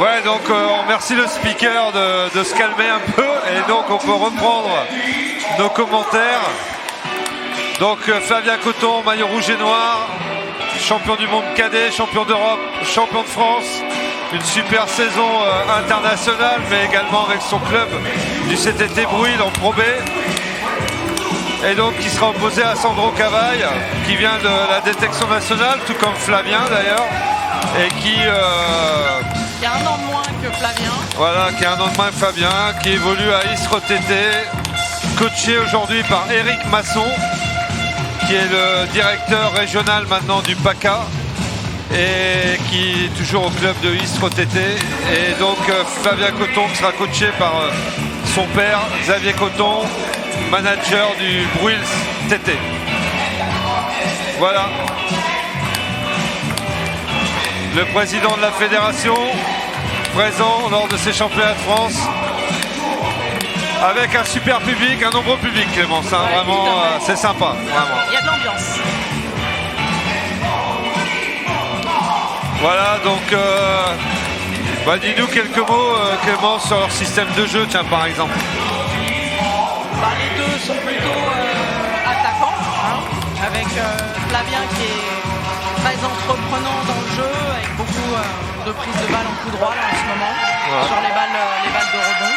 Ouais, donc on remercie le speaker de se calmer un peu et donc on peut reprendre nos commentaires. Donc Flavien Cotton, maillot rouge et noir, champion du monde cadet, champion d'Europe, champion de France. Une super saison internationale, mais également avec son club du CTT Brouille en Pro B. Et donc qui sera opposé à Sandro Cavaille, qui vient de la détection nationale, tout comme Flavien d'ailleurs, et qui a un an de moins que Flavien. Voilà, qui a un an de moins que Flavien, qui évolue à Istres TT, coaché aujourd'hui par Eric Masson, qui est le directeur régional maintenant du PACA et qui est toujours au club de Istres TT. Et donc Flavien Cotton qui sera coaché par son père, Xavier Cotton, manager du Bruils TT. Voilà. Le président de la fédération présent lors de ces championnats de France avec un super public, un nombreux public, Clémence, hein, ouais, vraiment c'est sympa, vraiment. Il y a de l'ambiance. Voilà, donc dis-nous quelques mots Clémence sur leur système de jeu, tiens, par exemple. Les deux sont plutôt attaquants, hein, avec Flavien qui est très entreprenant dans le jeu, avec beaucoup de prises de balles en coup droit là, en ce moment, ouais, sur les balles de rebond.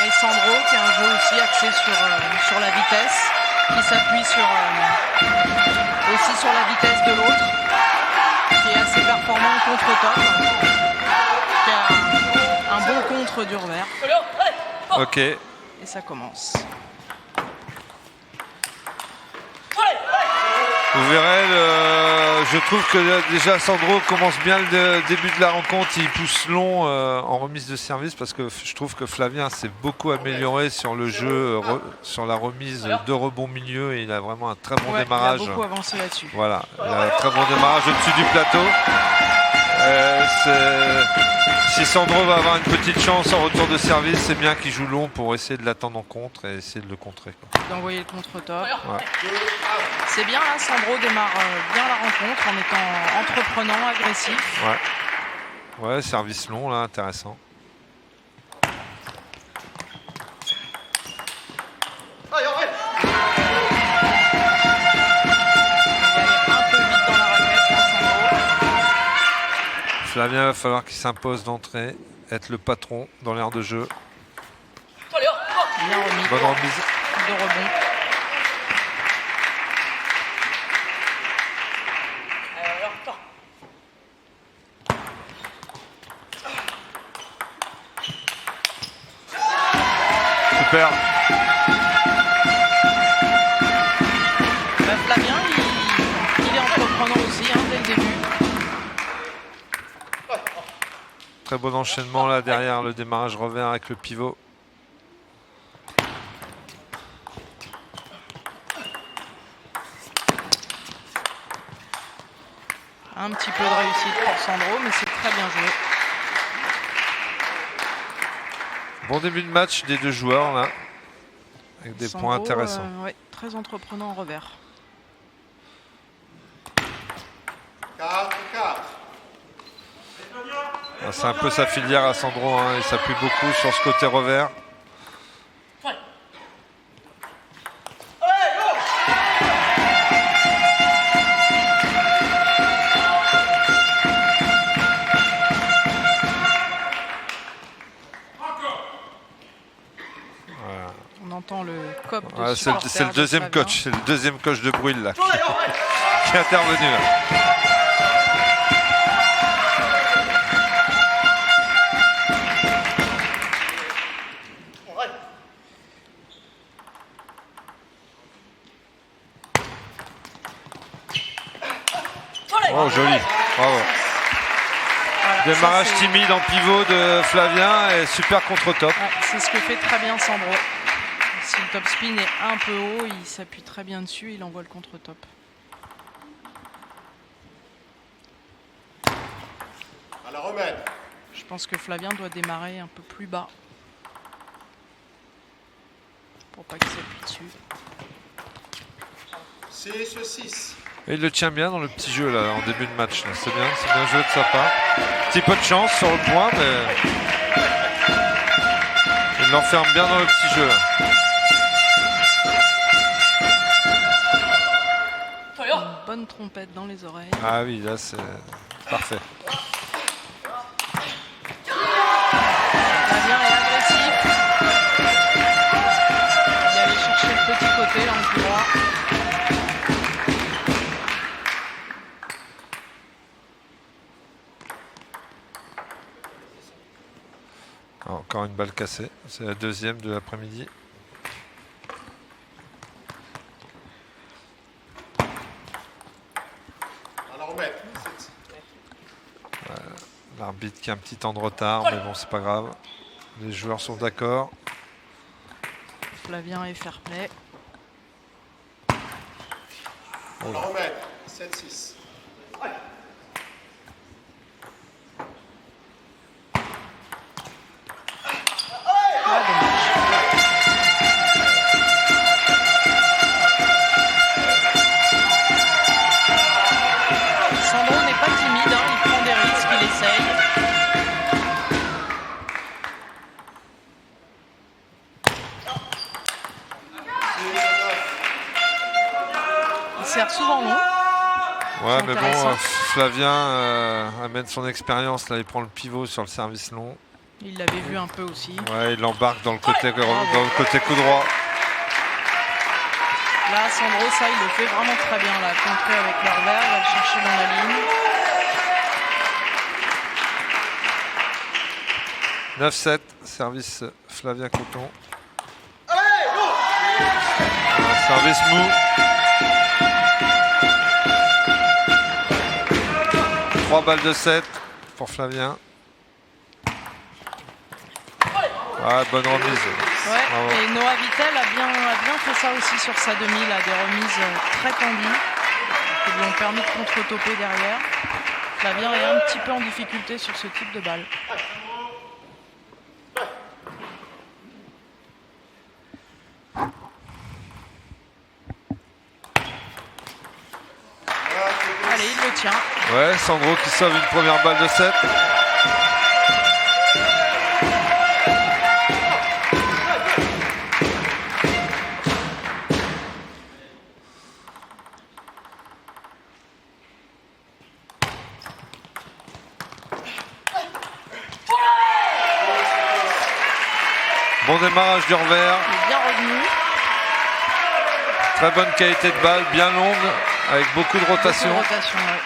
Et Sandro qui a un jeu aussi axé sur la vitesse, qui s'appuie aussi sur la vitesse de l'autre, qui est assez performant en contre-top, qui a un bon contre du revers. Ok. Et ça commence. Vous verrez, je trouve que déjà Sandro commence bien le début de la rencontre, il pousse long en remise de service parce que je trouve que Flavien s'est beaucoup amélioré sur le jeu, sur la remise de rebond milieu et il a vraiment un très bon démarrage. Il a beaucoup avancé là-dessus. Voilà, il a un très bon démarrage au-dessus du plateau. Si Sandro va avoir une petite chance en retour de service, c'est bien qu'il joue long pour essayer de l'attendre en contre et essayer de le contrer. D'envoyer le contre-top. Ouais. C'est bien, là, Sandro démarre bien la rencontre en étant entreprenant, agressif. Ouais, service long, là, intéressant. Flavien, il va falloir qu'il s'impose d'entrée, être le patron dans l'aire de jeu. Bien remis. Bonne remise. De rebond. Super. Flavien, il est entreprenant aussi, hein, dès le début. Très bon enchaînement là derrière le démarrage revers avec le pivot. Un petit peu de réussite pour Sandro, mais c'est très bien joué. Bon début de match des deux joueurs là, avec des Sandro, points intéressants. Ouais, très entreprenant en revers. 4. C'est un peu sa filière à Sandro, hein. Il s'appuie beaucoup sur ce côté revers. On entend le cop de c'est le deuxième coach, c'est le deuxième coach de Brûle là, qui est intervenu là. Oh joli, bravo. Démarrage timide en pivot de Flavien et super contre-top. Ouais, c'est ce que fait très bien Sandro. Si le top spin est un peu haut, il s'appuie très bien dessus, il envoie le contre-top. À la remède. Je pense que Flavien doit démarrer un peu plus bas. Pour pas qu'il s'appuie dessus. 6. Et il le tient bien dans le petit jeu là en début de match. C'est bien joué de sa part. petit peu de chance sur le point, mais il l'enferme bien dans le petit jeu. Une bonne trompette dans les oreilles. Ah oui, là c'est parfait. Flavien est agressif. Il est allé chercher le petit côté, l'angle droit. Encore une balle cassée. C'est la deuxième de l'après-midi. À la remettre. L'arbitre qui a un petit temps de retard, mais bon, c'est pas grave. Les joueurs sont d'accord. Flavien est fair play. À la remettre. 7-6. Ah, dommage. Sandro n'est pas timide, hein, il prend des risques, il essaye. Il sert souvent long. Ouais, C'est mais bon, intéressant. Flavien amène son expérience. Là, il prend le pivot sur le service long. Il l'avait vu un peu aussi. Ouais, il l'embarque dans le côté coup droit. Là, Sandro, ça, il le fait vraiment très bien. Là, contré avec le revers, il va le chercher dans la ligne. 9-7, service Flavien Coton. Service mou. 3 balles de 7 pour Flavien. Ah, bonne remise. Ouais, Bravo. et Noah Vittel a bien fait ça aussi sur sa demi, là, des remises très tendues qui lui ont permis de contre-toper derrière. Flavien est un petit peu en difficulté sur ce type de balle. Allez, il le tient. Ouais, Sandro qui sauve une première balle de 7. Bon démarrage du revers. Il est bien revenu. Très bonne qualité de balle, bien longue, avec beaucoup de rotation. Beaucoup de rotation, ouais.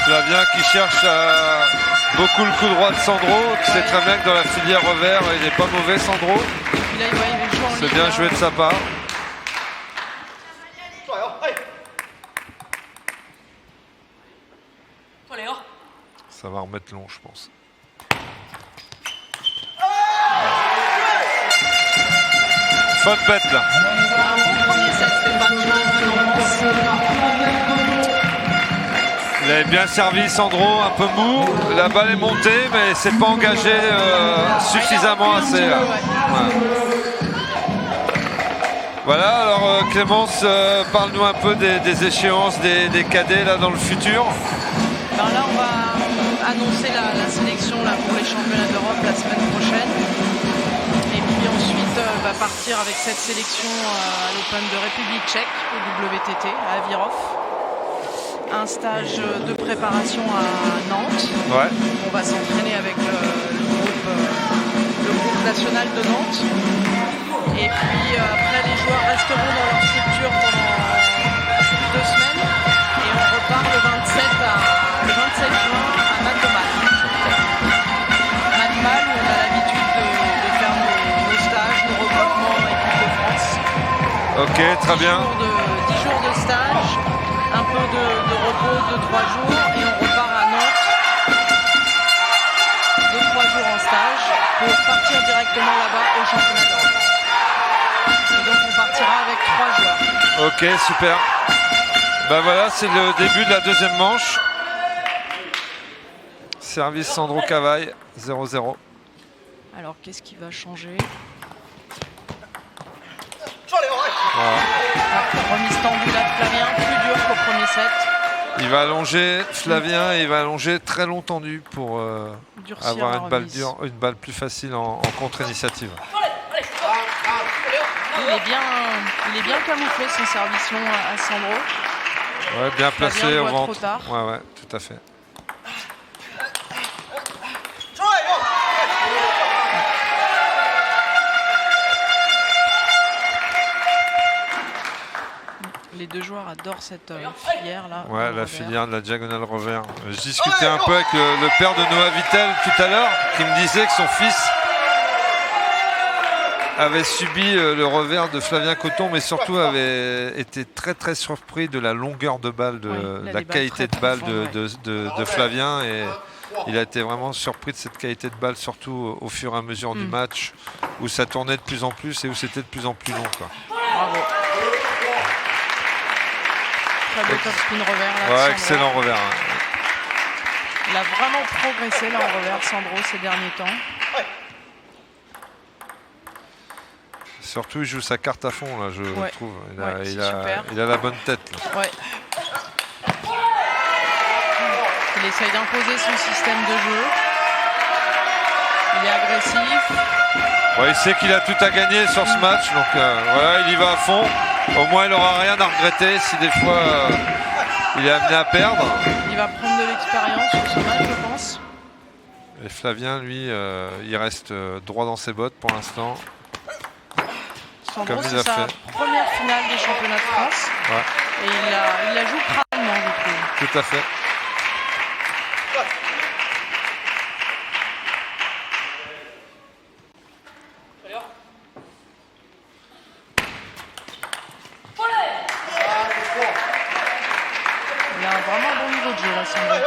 Flavien qui cherche beaucoup le coup droit de Sandro, qui sait très bien que dans la filière revers, il n'est pas mauvais Sandro. Puis là, il joue en C'est ligne, bien là. joué de sa part. Ça va remettre long, je pense. Faute bête là. Un bon premier set, Stéphane, tu vois, Il avait bien servi Sandro, un peu mou. La balle est montée, mais c'est pas engagé suffisamment assez. Là. Ouais. Voilà, alors Clémence, parle-nous un peu des échéances des cadets là dans le futur. Ben là, on va annoncer la sélection là, pour les championnats d'Europe la semaine prochaine. Et puis ensuite, va partir avec cette sélection à l'Open de République tchèque, au WTT, à Avirov. Un stage de préparation à Nantes. Ouais. On va s'entraîner avec le groupe national de Nantes. Et puis après, les joueurs resteront dans leur structure pendant 2 semaines. Et on repart le 27 juin à Mattemal. Mattemal, où on a l'habitude de faire nos stages, nos regroupements équipe de France. Ok, très bien. 10 jours de stage, un peu de repos, 2-3 jours, et on repart à Nantes. 2-3 jours en stage pour partir directement là-bas au championnat d'Europe. Et donc on partira avec 3 joueurs. Ok, super. Ben voilà, c'est le début de la deuxième manche. Service Sandro Cavaille, 0-0. Alors qu'est-ce qui va changer? Remise tendue là de Flavien, plus dur qu'au premier set. Il va allonger Flavien et il va allonger très long tendu pour avoir une balle dure, une balle plus facile en contre-initiative. Il est bien camouflé son service long à Sandro. Ouais, bien placé au ventre. Trop tard. Ouais, tout à fait. Les deux joueurs adorent cette filière là. Ouais, la filière de la diagonale revers. Je discutais un peu avec le père de Noah Vittel tout à l'heure, qui me disait que son fils avait subi le revers de Flavien Coton, mais surtout avait été très surpris de la longueur de balle, de la qualité de balle de Flavien. Et il a été vraiment surpris de cette qualité de balle, surtout au fur et à mesure du match, où ça tournait de plus en plus et où c'était de plus en plus long, quoi. Bravo. Très beau top spin revers là. Ouais, excellent revers. Hein. Il a vraiment progressé là en revers, Sandro, ces derniers temps. Surtout, il joue sa carte à fond, là, je trouve. Il a la bonne tête. Là. Ouais. Il essaye d'imposer son système de jeu. Il est agressif. Ouais, il sait qu'il a tout à gagner sur ce match, donc il y va à fond. Au moins, il n'aura rien à regretter si des fois il est amené à perdre. Il va prendre de l'expérience sur ce match, je pense. Et Flavien, lui, il reste droit dans ses bottes pour l'instant. Sandro, c'est sa première finale des championnats de France. Ouais. Et il la joue crânement, je trouve. Tout à fait. Il a vraiment un bon niveau de jeu là, Sandro.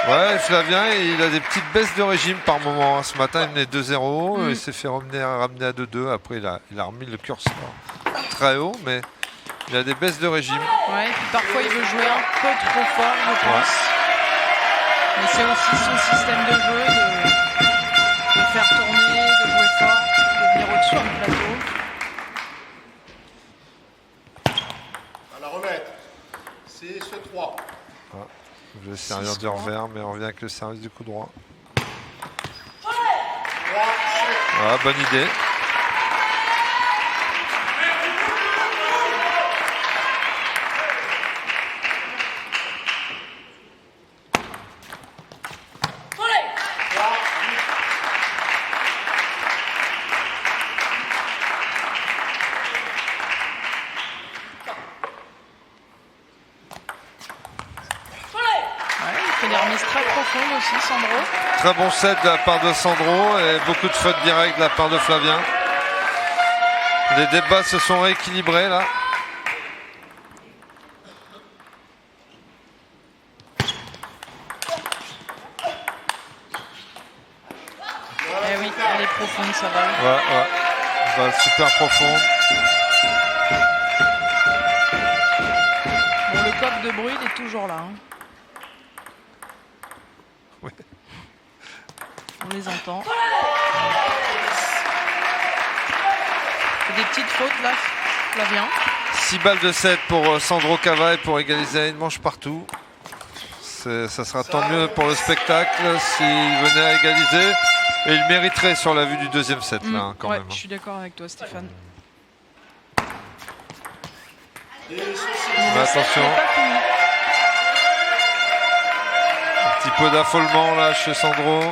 Ouais, Flavien, il a des petites baisses de régime par moment. Ce matin, il menait 2-0, il s'est fait ramener à 2-2. Après, il a remis le curseur très haut, mais il a des baisses de régime. Ouais, et puis parfois il veut jouer un peu trop fort, je pense. Mais c'est aussi son système de jeu de faire tourner, de jouer fort, de venir au-dessus du plateau. À la remettre. C'est ce 3. Je vais servir du revers, mais on revient avec le service du coup droit. Voilà, bonne idée. Aussi, Sandro. Très bon set de la part de Sandro et beaucoup de fautes directes de la part de Flavien. Les débats se sont rééquilibrés là. Eh oui, elle est profonde, ça va. Ouais. Balle super profonde. Bon, le coq de bruit, il est toujours là. Hein. Oui. On les entend. Des petites fautes là, Flavien. 6 balles de 7 pour Sandro Cava pour égaliser à une manche partout. Ça sera tant mieux pour le spectacle s'il venait à égaliser. Et il mériterait sur la vue du deuxième set là, hein, quand même. Je suis d'accord avec toi, Stéphane. Mais attention. Un petit peu d'affolement là chez Sandro.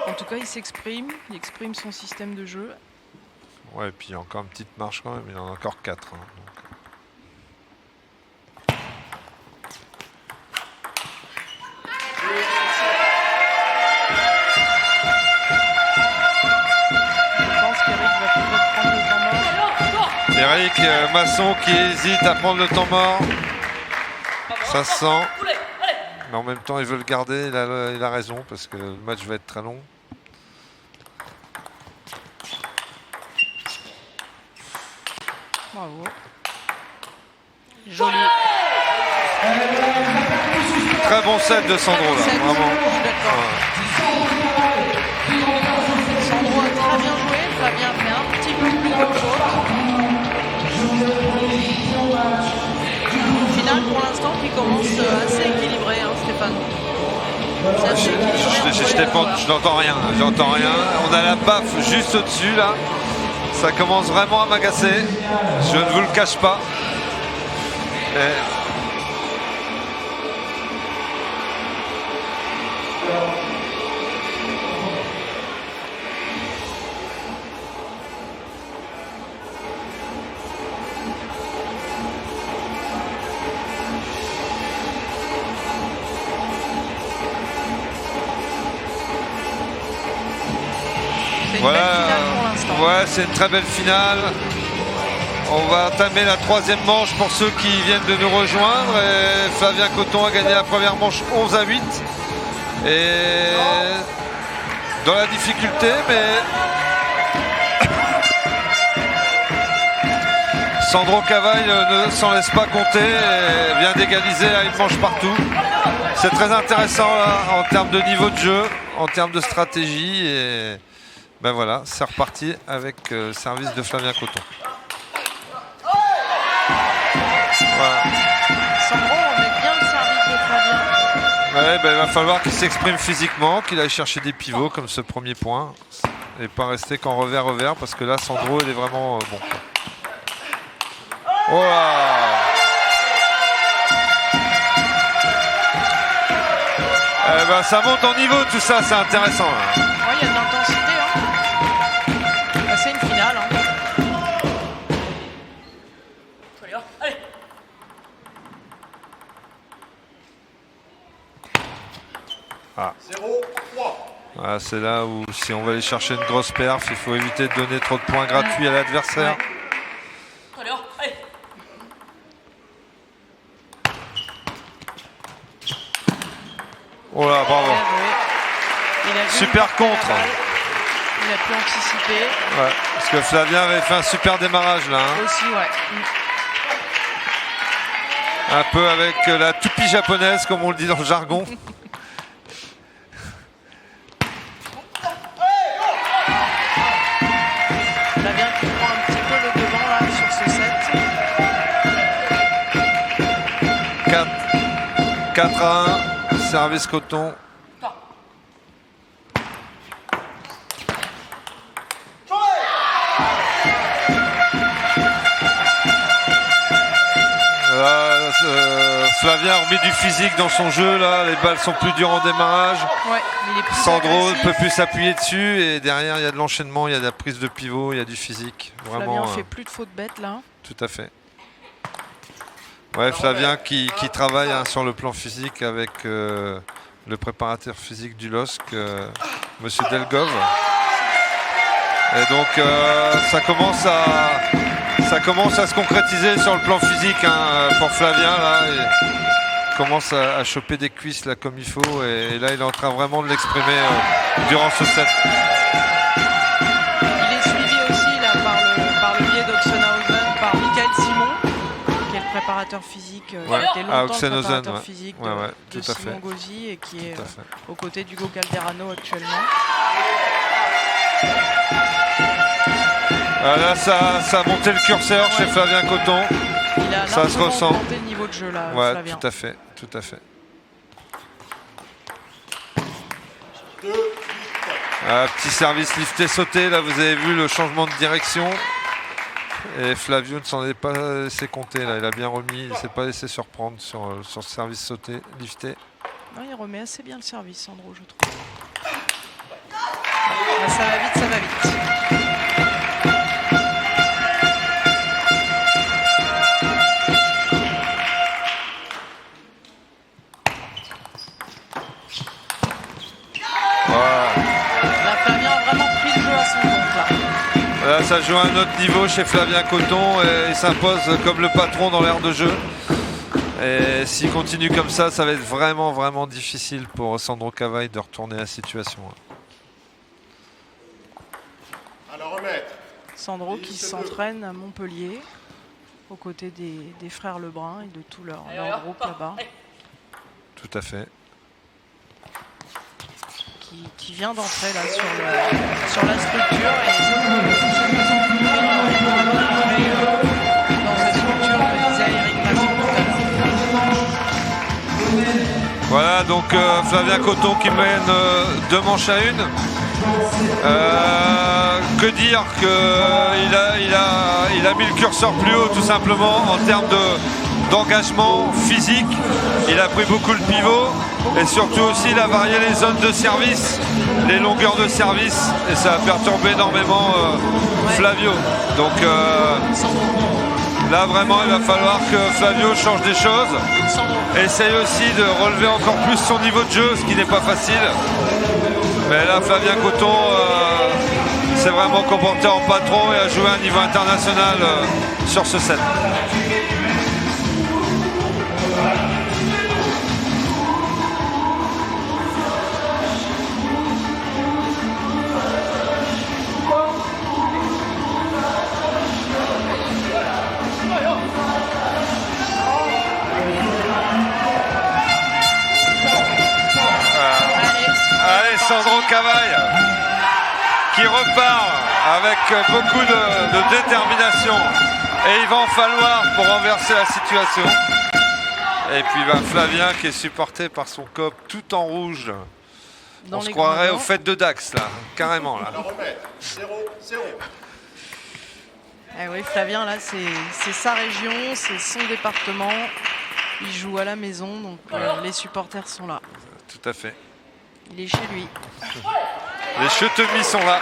En tout cas, il s'exprime, il exprime son système de jeu. Ouais, et puis il y a encore une petite marche quand même, il en a encore 4. Hein, Je pense qu'Eric va peut-être prendre le temps mort. Eric Masson qui hésite à prendre le temps mort. Ça se sent. Mais en même temps, il veut le garder, il a raison, parce que le match va être très long. Bravo. Joli. très bon set de Sandro là, Set, vraiment. je suis d'accord. Sandro a très bien joué, Flavien fait un petit peu plus de fautes. Au final, pour l'instant, qui commence assez équilibré, hein, Stéphane. C'est assez équilibré. Je n'entends rien, j'entends rien. On a la baffe juste au-dessus là. Ça commence vraiment à m'agacer. Je ne vous le cache pas. Voilà, pour l'instant. Ouais, c'est une très belle finale. On va entamer la troisième manche pour ceux qui viennent de nous rejoindre. Et Flavien Coton a gagné la première manche 11-8. Et dans la difficulté, mais Sandro Cavaille ne s'en laisse pas compter et vient d'égaliser à une manche partout. C'est très intéressant là, en termes de niveau de jeu, en termes de stratégie. Et ben voilà, c'est reparti avec le service de Flavien Coton. Voilà. Sandro, on met bien le service de Flavien. Ouais, ben, il va falloir qu'il s'exprime physiquement, qu'il aille chercher des pivots comme ce premier point. Et pas rester qu'en revers, parce que là, Sandro, il est vraiment bon. Oh là! Eh ben, ça monte en niveau, tout ça, c'est intéressant. Là. Ouais, il y a de l'intensité. Hein. Bah, c'est une finale. Hein. Allez. Ah. 0-3. Ah, c'est là où, si on va aller chercher une grosse perf, il faut éviter de donner trop de points gratuits à l'adversaire. Allez. Oh là, bravo. Il a vu Super contre. Il a pu anticiper. Ouais, parce que Flavien avait fait un super démarrage là. Hein. Aussi, ouais. Un peu avec la toupie japonaise, comme on le dit dans le jargon. Flavien qui prend un petit peu le devant là sur ce set. 4-1, service Coton. Flavien remet du physique dans son jeu là, les balles sont plus dures en démarrage. Ouais, il est plus Sandro ne agressif. peut plus s'appuyer dessus et derrière il y a de l'enchaînement, il y a de la prise de pivot, il y a du physique. Vraiment, Flavien fait plus de fautes bêtes là. tout à fait. Ouais, Flavien qui travaille hein, sur le plan physique avec le préparateur physique du LOSC, Monsieur Delgov. Et donc ça commence à se concrétiser sur le plan physique hein, pour Flavien là. Il commence à choper des cuisses là comme il faut et là il est en train vraiment de l'exprimer durant ce set. Il est suivi aussi là par le biais d'Oxenhausen, par Michael Simon, qui est le préparateur physique, qui a été longtemps le Oxenhausen, préparateur physique de, tout de à Simon fait. Gauzy et qui est Tout à fait. aux côtés d'Hugo Calderano actuellement. Là ça a monté le curseur chez Flavien Coton. Il a Ça se largement ressent. augmenté le niveau de jeu là, Ouais, Flavien. tout à fait, tout à fait. 2-8. Petit service lifté sauté, là vous avez vu le changement de direction. Et Flavio ne s'en est pas laissé compter, là il a bien remis, il ne s'est pas laissé surprendre sur ce service sauté, lifté. Non, il remet assez bien le service, Sandro, je trouve. Là, ça va vite, ça va vite. Là, Flavien a vraiment pris le jeu à son compte là. Là ça joue à un autre niveau chez Flavien Coton et il s'impose comme le patron dans l'aire de jeu. Et s'il continue comme ça, ça va être vraiment vraiment difficile pour Sandro Cavaille de retourner la situation. À la remettre. Sandro qui s'entraîne à Montpellier, aux côtés des frères Lebrun et de tout leur groupe là-bas. Tout à fait. Qui vient d'entrer là sur la structure et dans cette structure, comme disait Eric Masson tout à l'heure. Voilà, donc Flavien Coton qui mène 2 manches à 1. Que dire qu'il a mis le curseur plus haut tout simplement en termes d'engagement physique. Il a pris beaucoup le pivot et surtout aussi il a varié les zones de service, les longueurs de service et ça a perturbé énormément Flavio. Donc là vraiment il va falloir que Flavio change des choses. Essaye aussi de relever encore plus son niveau de jeu, ce qui n'est pas facile. Mais là Flavien Coton s'est vraiment comporté en patron et a joué à un niveau international sur ce set. Sandro Cavaille qui repart avec beaucoup de détermination et il va en falloir pour renverser la situation. Et puis Flavien qui est supporté par son cop tout en rouge. On se croirait aux fêtes de Dax là, carrément là. 0-0. Eh oui, Flavien là c'est sa région, c'est son département. Il joue à la maison donc les supporters sont là. Tout à fait. Il est chez lui. Les chetemis sont là.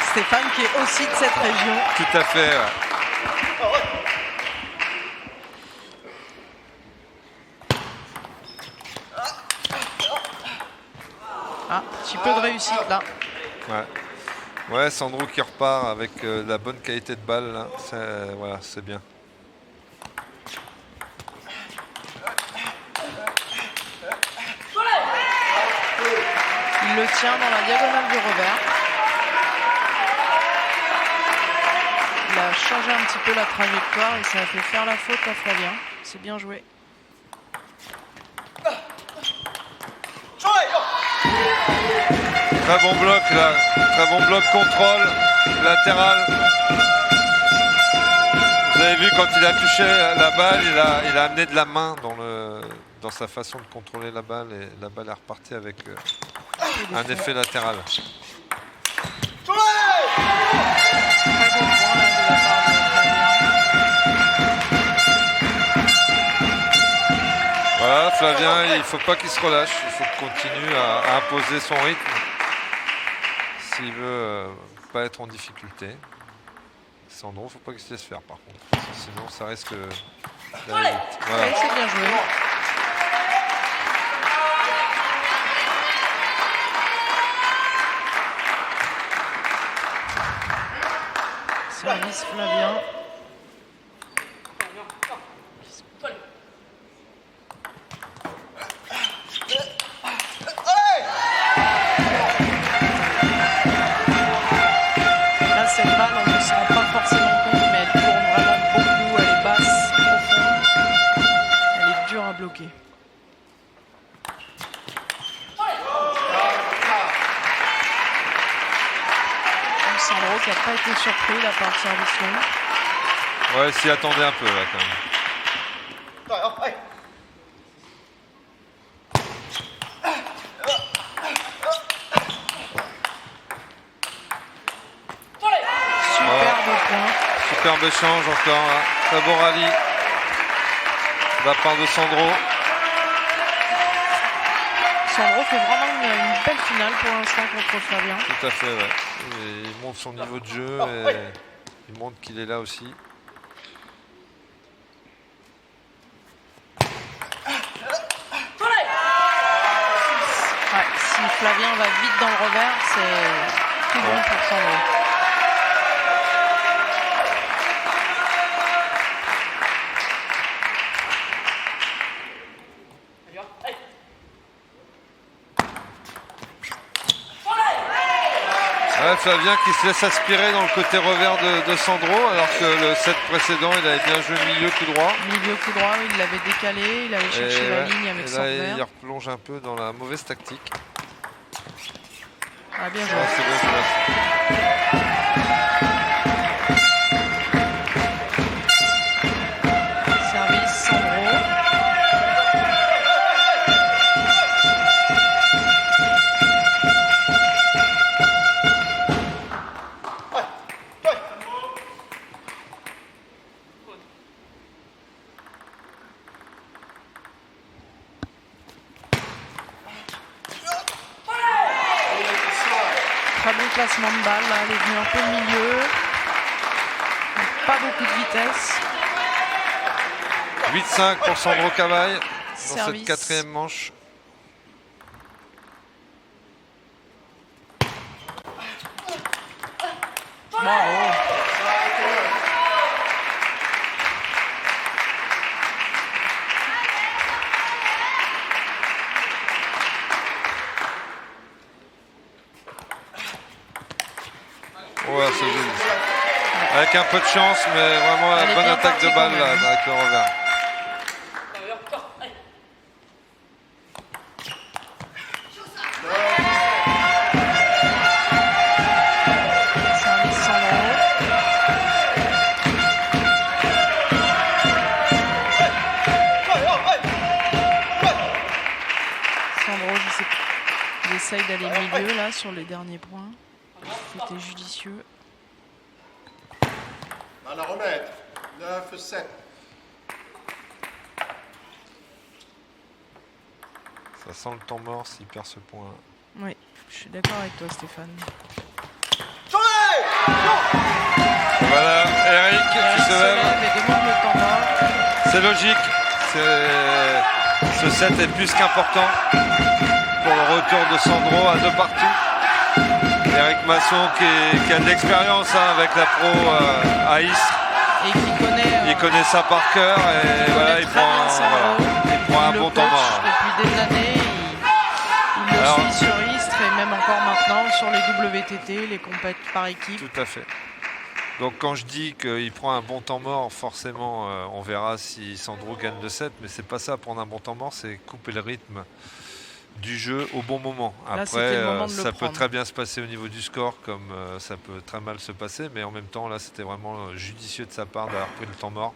Stéphane qui est aussi de cette région. Tout à fait. Ouais. Ah, petit peu de réussite là. Ouais, Sandro qui repart avec la bonne qualité de balle là. Voilà, c'est bien. Il le tient dans la diagonale du revers. Il a changé un petit peu la trajectoire et ça a fait faire la faute à Flavien. C'est bien joué. Très bon bloc là. Très bon bloc contrôle latéral. Vous avez vu quand il a touché la balle, il a amené de la main dans sa façon de contrôler la balle et la balle est repartie avec un effet latéral. Très bon point là, de la part de Flavien. Voilà, Flavien, il ne faut pas qu'il se relâche, il faut qu'il continue à imposer son rythme s'il veut pas être en difficulté. Sandro, il ne faut pas qu'il se laisse faire par contre, sinon ça risque d'aller vite. Voilà. Oui, c'est bien joué. Service Flavien. Là, cette balle, on ne se rend pas forcément compte, mais elle tourne vraiment beaucoup. Elle est basse, profonde. Elle est dure à bloquer. Sandro qui n'a pas été surpris là par le service long. Ouais, s'y attendait un peu là quand même. Superbe point. Superbe échange encore là. Très bon rallye de la part de Sandro. Sandro fait vraiment une belle finale pour l'instant contre Flavien. Tout à fait, ouais. Et il montre son niveau de jeu et il montre qu'il est là aussi. Ouais, si Flavien va vite dans le revers, c'est tout bon pour Sandro. Ouais, Flavien qui se laisse aspirer dans le côté revers de Sandro, alors que le set précédent, il avait bien joué milieu coup droit. Milieu coup droit, il l'avait décalé, il avait cherché la ligne avec son là, revers. il replonge un peu dans la mauvaise tactique. Ah, bien joué. Ouais, c'est bien joué. Service, Sandro. Très bon placement de balle, là, elle est venue un peu au milieu. Pas beaucoup de vitesse. 8-5 pour Sandro Cavaille dans Service. cette quatrième manche. Bravo. Ouais, c'est joli. Avec un peu de chance, mais vraiment Elle la est bonne bien attaque partie de balle quand là, même. avec le revers. Allez. Service, Sandro. Sandro, je sais pas. Il essaye d'aller milieu là sur les derniers points. C'était judicieux. À la remettre. 9-7. Ça sent le temps mort s'il perd ce point. Oui, je suis d'accord avec toi, Stéphane. Voilà, Eric qui Eric se lève. et demande le temps mort. C'est logique. Ce set est plus qu'important pour le retour de Sandro à 2 partout. Eric Masson qui a de l'expérience avec la pro à Istres. Et qui connaît. Il connaît ça par cœur et voilà, il très bien Sandro. prend un Il bon le temps coach mort. depuis des années. Il le Alors- suit sur Istres et même encore maintenant sur les WTT, les compètes par équipe. Tout à fait. Donc quand je dis qu'il prend un bon temps mort, forcément on verra si Sandro gagne le set, mais c'est pas ça, prendre un bon temps mort, c'est couper le rythme du jeu au bon moment. Là, Après, c'était le moment de le ça peut prendre. très bien se passer au niveau du score, comme ça peut très mal se passer, mais en même temps, là, c'était vraiment judicieux de sa part d'avoir pris le temps mort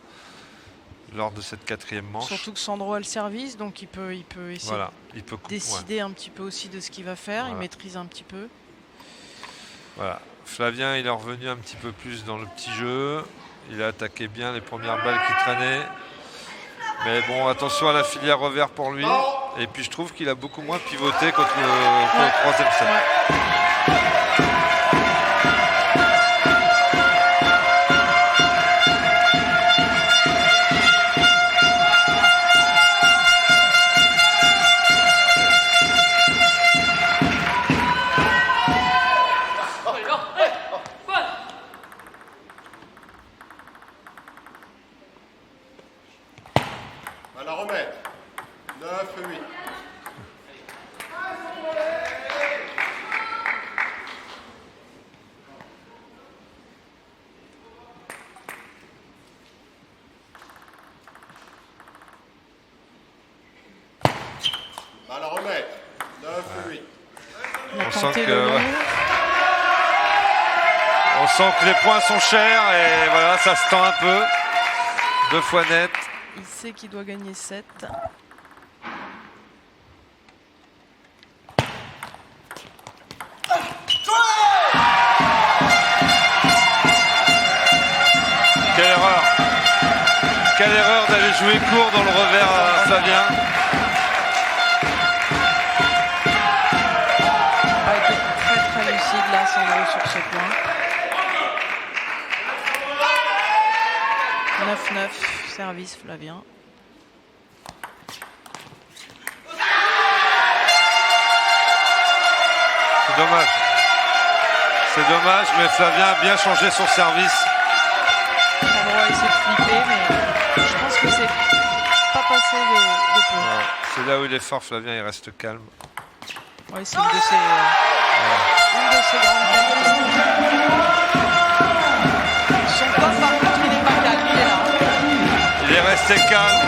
lors de cette quatrième manche. Surtout que Sandro a le service, donc il peut essayer Voilà, il peut de décider un petit peu aussi de ce qu'il va faire. Voilà. Il maîtrise un petit peu. Voilà. Flavien, il est revenu un petit peu plus dans le petit jeu. Il a attaqué bien les premières balles qui traînaient. Mais bon, attention à la filière revers pour lui. Et puis je trouve qu'il a beaucoup moins pivoté contre le troisième set. Ouais. À la remettre. 9-8. À la remettre. 9-8. Il a On sent tenté que- le long. ouais. On sent que les points sont chers et voilà, ça se tend un peu. 2 fois net. Il sait qu'il doit gagner 7. Quelle erreur! Quelle erreur d'aller jouer court dans le revers à Flavien. Pas été très lucide là, Sandro, sur ce point. 9-9, service Flavien. C'est dommage. C'est dommage, mais Flavien a bien changé son service. Sandro a essayé de flipper, mais je pense que c'est pas passé de peu. Ouais, c'est là où il est fort, Flavien, il reste calme. Ouais, c'est une de ses Une de ses grandes qualités. Son top, par contre, il n'est pas calme, il est là. Il est resté calme.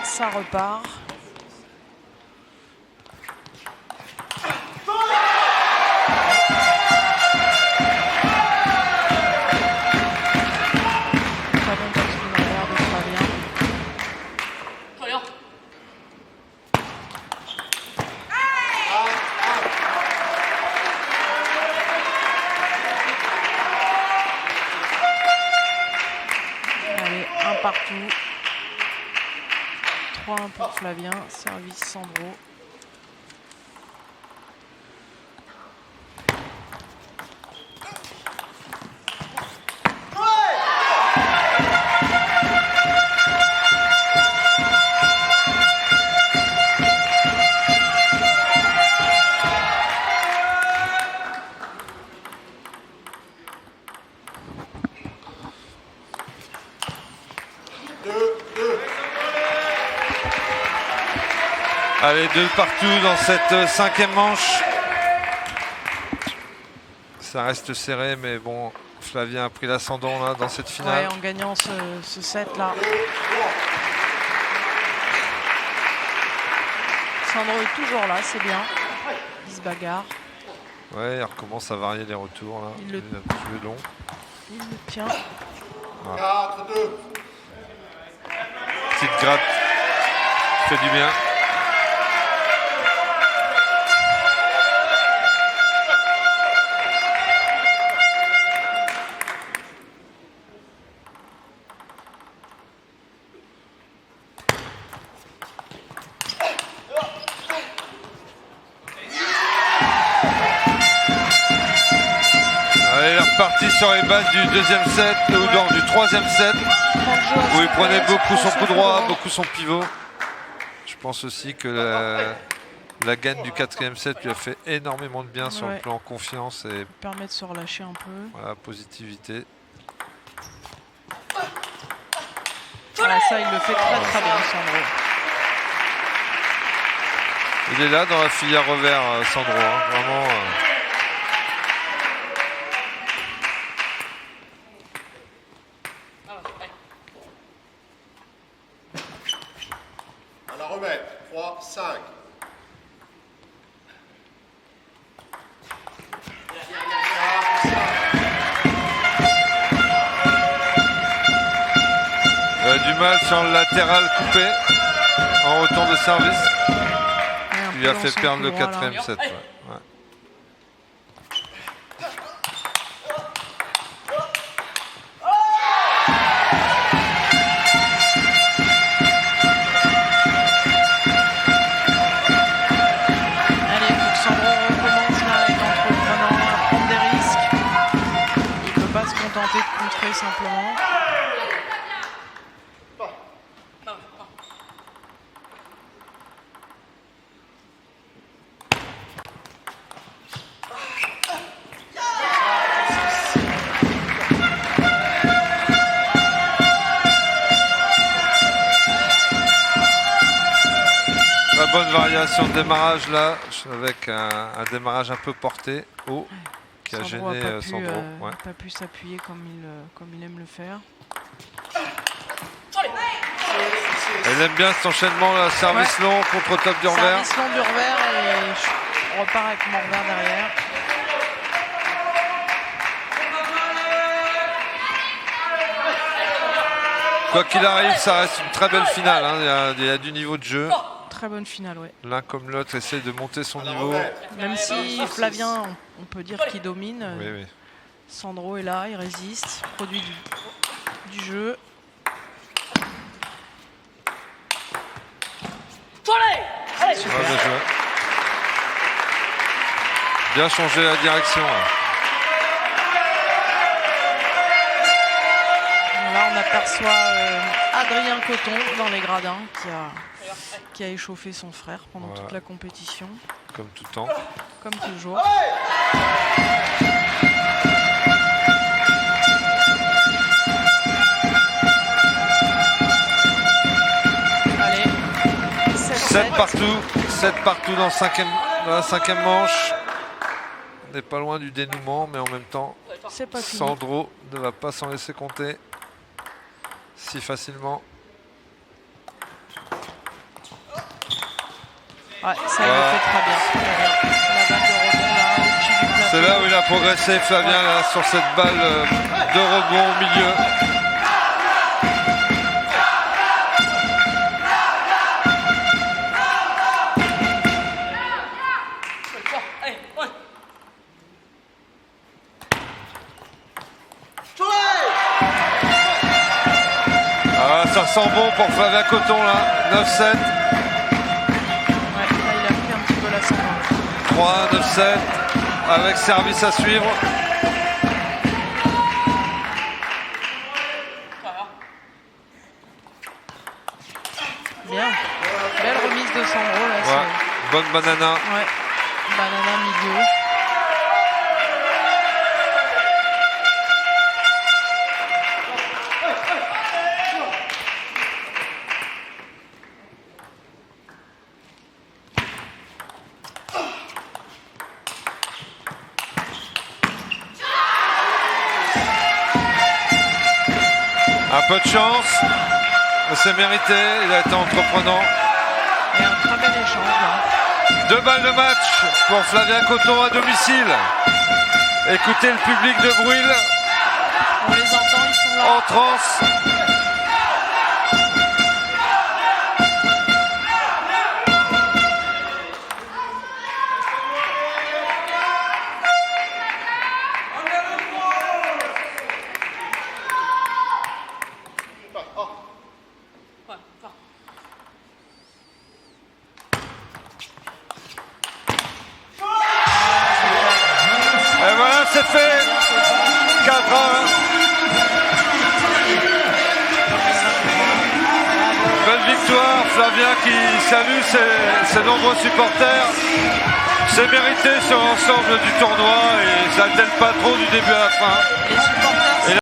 Ça repart. Très bon taxi arrière de Flavien. Voyons. Allez, un partout. 3-1 pour Flavien, service Sandro. Allez, 2 partout dans cette 5e manche. Ça reste serré, mais bon, Flavien a pris l'ascendant là dans cette finale. Ouais, en gagnant ce set là. Sandro est toujours là, c'est bien. Il se bagarre. Ouais, il recommence à varier les retours là. Il le- est un petit peu long. Il le tient. 4-2. Petite gratte. Fait du bien. Parti sur les bases du 2e set ou du 3e set où il prenait beaucoup son coup droit, beaucoup son pivot. Je pense aussi que la gagne du 4e set lui a fait énormément de bien sur le plan confiance et permet de se relâcher un peu. Voilà, positivité. Voilà, ça il le fait très très bien, Sandro. Il est là dans la filière revers, Sandro, hein, vraiment. À la remettre. 3-5. Du mal sur le latéral coupé en retour de service. Il lui a fait perdre le 4e set. Ouais. Ouais. Allez, il faut que Sandro recommence là avec entreprenant à prendre des risques. Il ne peut pas se contenter de contrer simplement. bonne variation de démarrage là, avec un démarrage un peu porté haut qui a Sandro gêné Sandro. Ouais. n'a pas pu s'appuyer comme il aime le faire. Elle aime bien cet enchaînement là, service long contre top du revers. Service long du revers et je repars avec mon revers derrière. Quoi qu'il arrive, ça reste une très belle finale. Hein. Il y a du niveau de jeu. Très bonne finale, ouais. L'un comme l'autre essaie de monter son niveau. Même si Flavien, on peut dire qu'il domine, Oui, oui. Sandro est là, il résiste, produit du jeu. Ouais, bien joué. Bien changé la direction. Là, on aperçoit Adrien Coton dans les gradins qui a échauffé son frère pendant toute la compétition. Comme tout temps. Comme toujours. Allez, 7 partout dans la cinquième manche. On n'est pas loin du dénouement, mais en même temps, c'est pas fini. Sandro ne va pas s'en laisser compter si facilement. Ouais, ça il le fait très bien. La balle de rebond là, au-dessus du plateau. C'est là où il a progressé, Flavien, là, sur cette balle de rebond au milieu. Ah, ça sent bon pour Flavien Coton là, 9-7. Ouais, là il a pris un petit peu la 3-1, 9-7, avec service à suivre. Bien. Belle remise de Sandro là. Ouais. Bonne banana. Ouais. Banana milieu. Un peu de chance, mais c'est mérité, il a été entreprenant. Et un très bel échange là. 2 balles de match pour Flavien Coton à domicile. Écoutez le public de Brûle On les entend, ils sont là. en transe. Et voilà, c'est fait. 4-1. Belle victoire, Flavien qui salue ses nombreux supporters. C'est mérité sur l'ensemble du tournoi et ça ne telle pas trop du début à la fin. Les supporters